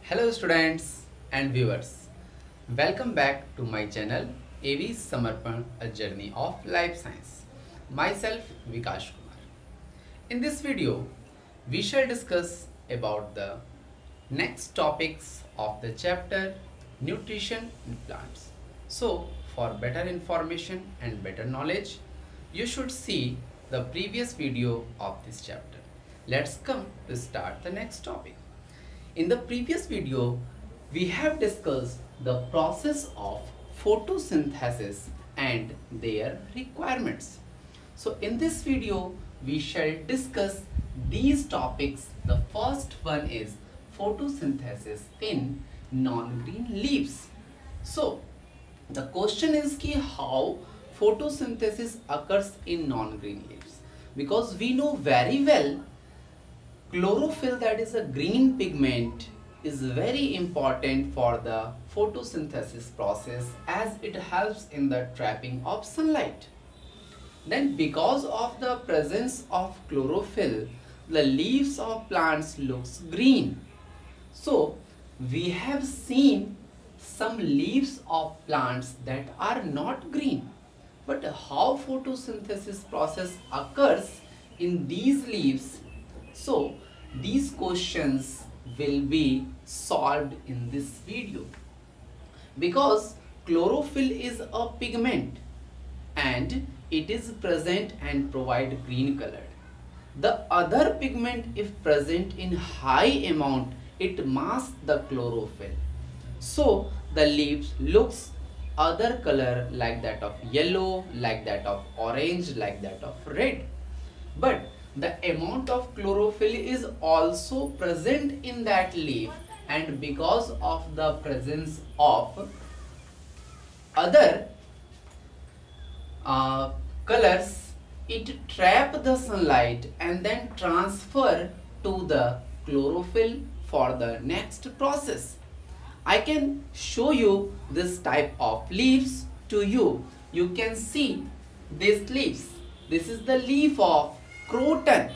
Hello students and viewers, welcome back to my channel AV Samarpan, a journey of life science. Myself Vikash Kumar. In this video, we shall discuss about the next topics of the chapter Nutrition in Plants. So for better information and better knowledge, you should see the previous video of this chapter. Let's come to start the next topic. In the previous video, we have discussed the process of photosynthesis and their requirements. So in this video, we shall discuss these topics. The first one is photosynthesis in non-green leaves. So the question is ki how photosynthesis occurs in non-green leaves, because we know very well chlorophyll, that is a green pigment, is very important for the photosynthesis process as it helps in the trapping of sunlight. Then because of the presence of chlorophyll, the leaves of plants looks green. So we have seen some leaves of plants that are not green. But how photosynthesis process occurs in these leaves? So these questions will be solved in this video, because chlorophyll is a pigment and it is present and provide green color. The other pigment, if present in high amount, it masks the chlorophyll. So the leaves looks other color like that of yellow, like that of orange, like that of red. But the amount of chlorophyll is also present in that leaf, and because of the presence of other colors, it trap the sunlight and then transfer to the chlorophyll for the next process. I can show you this type of leaves to you. You can see these leaves. This is the leaf of croton.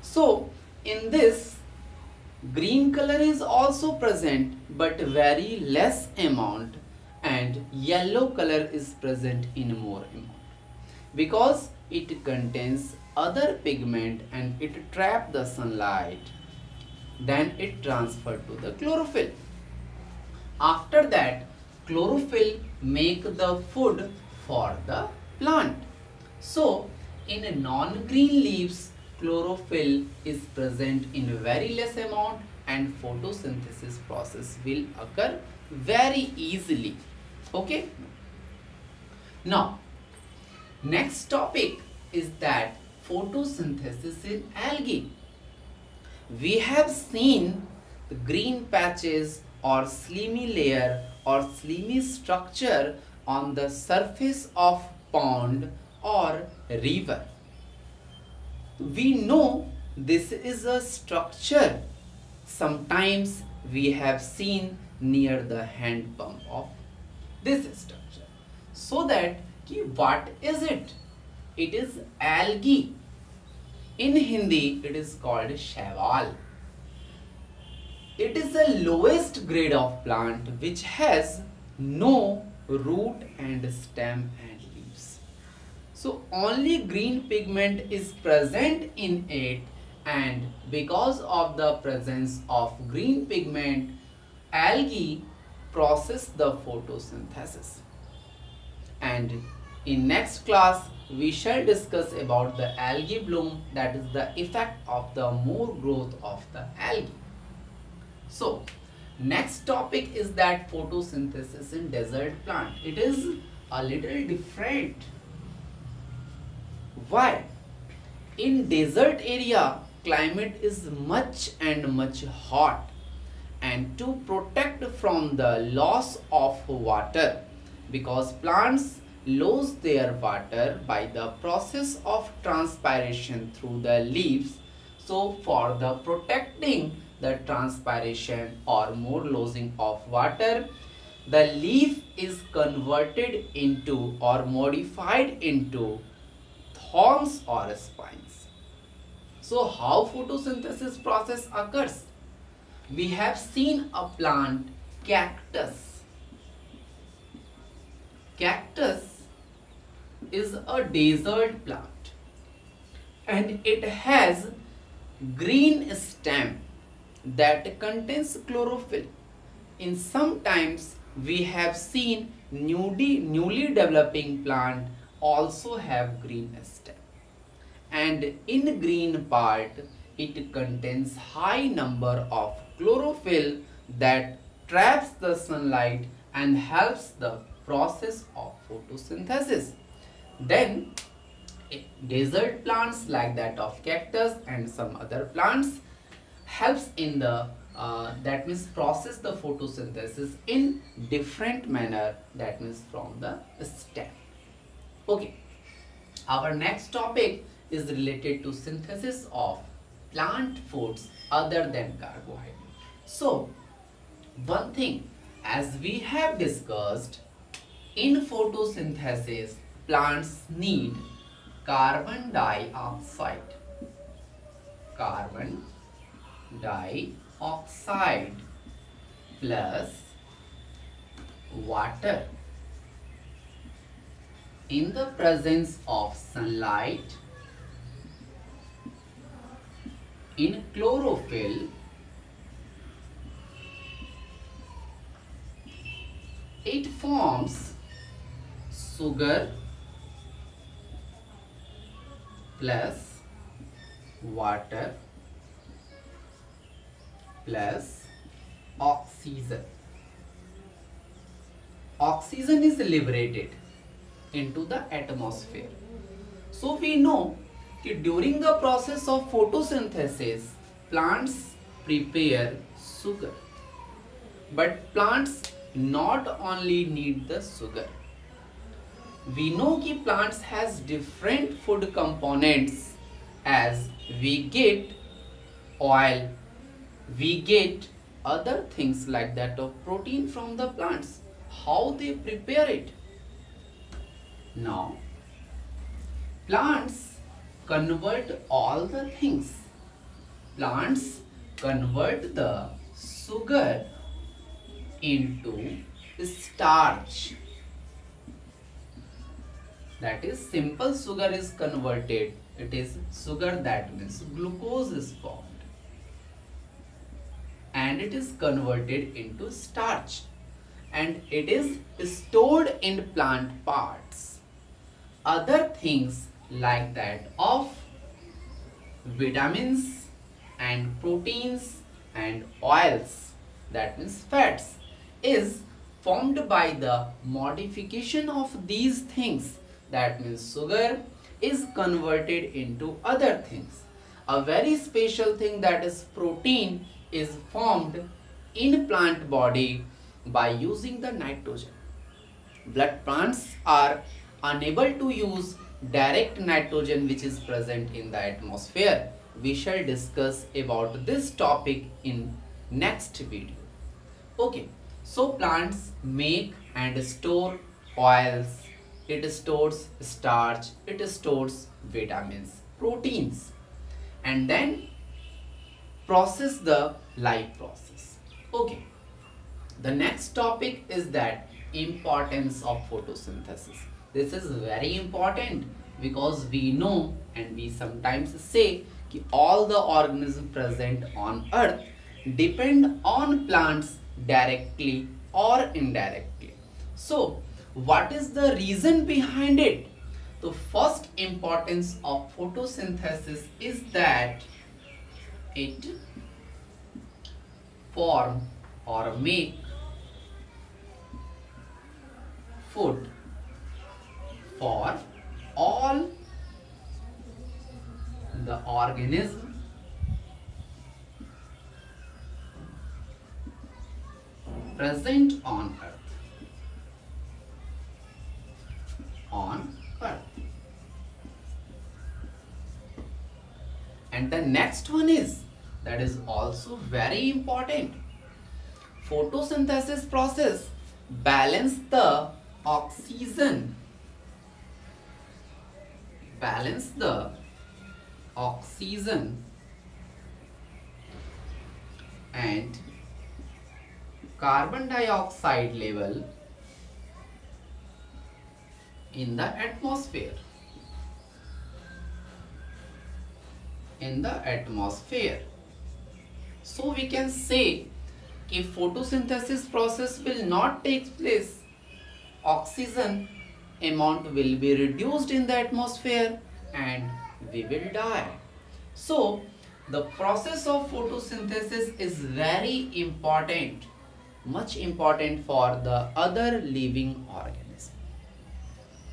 So in this, green color is also present but very less amount, and yellow color is present in more amount, because it contains other pigment and it trap the sunlight, then it transfer to the chlorophyll. After that, chlorophyll make the food for the plant. So in non-green leaves, chlorophyll is present in very less amount and photosynthesis process will occur very easily. Okay. Now, next topic is that photosynthesis in algae. We have seen the green patches or slimy layer or slimy structure on the surface of pond or river. We know this is a structure sometimes we have seen near the hand pump of this structure. So that what is it? It is algae. In Hindi it is called shaiwal. It is the lowest grade of plant which has no root and stem and leaves. So only green pigment is present in it, and because of the presence of green pigment, algae process the photosynthesis. And in next class we shall discuss about the algae bloom, that is the effect of the more growth of the algae. So next topic is that photosynthesis in desert plant. It is a little different. Why? In desert area, climate is much and much hot, and to protect from the loss of water, because plants lose their water by the process of transpiration through the leaves. So for the protecting the transpiration or more losing of water, the leaf is converted into or modified into thorns or spines. So how photosynthesis process occurs? we have seen a plant cactus. Cactus is a desert plant and it has green stem that contains chlorophyll. In sometimes we have seen newly developing plant also have green stem, and in green part it contains high number of chlorophyll that traps the sunlight and helps the process of photosynthesis. Then desert plants like that of cactus and some other plants helps in the that means process the photosynthesis in different manner, that means from the stem. Okay, our next topic is related to synthesis of plant foods other than carbohydrate. So one thing, as we have discussed, in photosynthesis plants need carbon dioxide, carbon dioxide plus water. In the presence of sunlight, in chlorophyll, it forms sugar plus water plus oxygen. Oxygen is liberated into the atmosphere. So we know that during the process of photosynthesis, plants prepare sugar. But plants not only need the sugar. We know that plants has different food components, as we get oil, we get other things like that of protein from the plants. How they prepare it? Now, plants convert all the things. Plants convert the sugar into starch. That is, simple sugar is converted. It is sugar, that means glucose is formed. And it is converted into starch. And it is stored in plant parts. Other things like that of vitamins and proteins and oils, that means fats, is formed by the modification of these things. That means sugar is converted into other things. A very special thing, that is protein, is formed in plant body by using the nitrogen. But plants are unable to use direct nitrogen which is present in the atmosphere. We shall discuss about this topic in next video. Okay, so plants make and store oils, it stores starch, it stores vitamins, proteins, and then process the life process. Okay, the next topic is that importance of photosynthesis. This is very important because we know and we sometimes say that all the organisms present on earth depend on plants directly or indirectly. So what is the reason behind it? The first importance of photosynthesis is that it form or make food for all the organisms present on earth. And the next one is, that is also very important, photosynthesis process balance the oxygen and carbon dioxide level in the atmosphere. So we can say if photosynthesis process will not take place, oxygen amount will be reduced in the atmosphere and we will die. So the process of photosynthesis is very important, much important for the other living organism.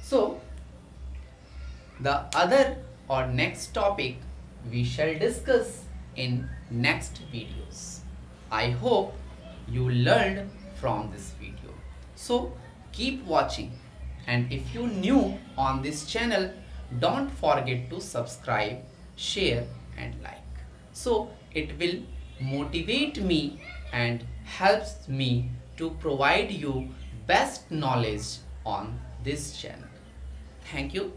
So the other or next topic we shall discuss in next videos. I hope you learned from this video. So keep watching, and if you new on this channel, don't forget to subscribe, share and like. So it will motivate me and helps me to provide you best knowledge on this channel. Thank you.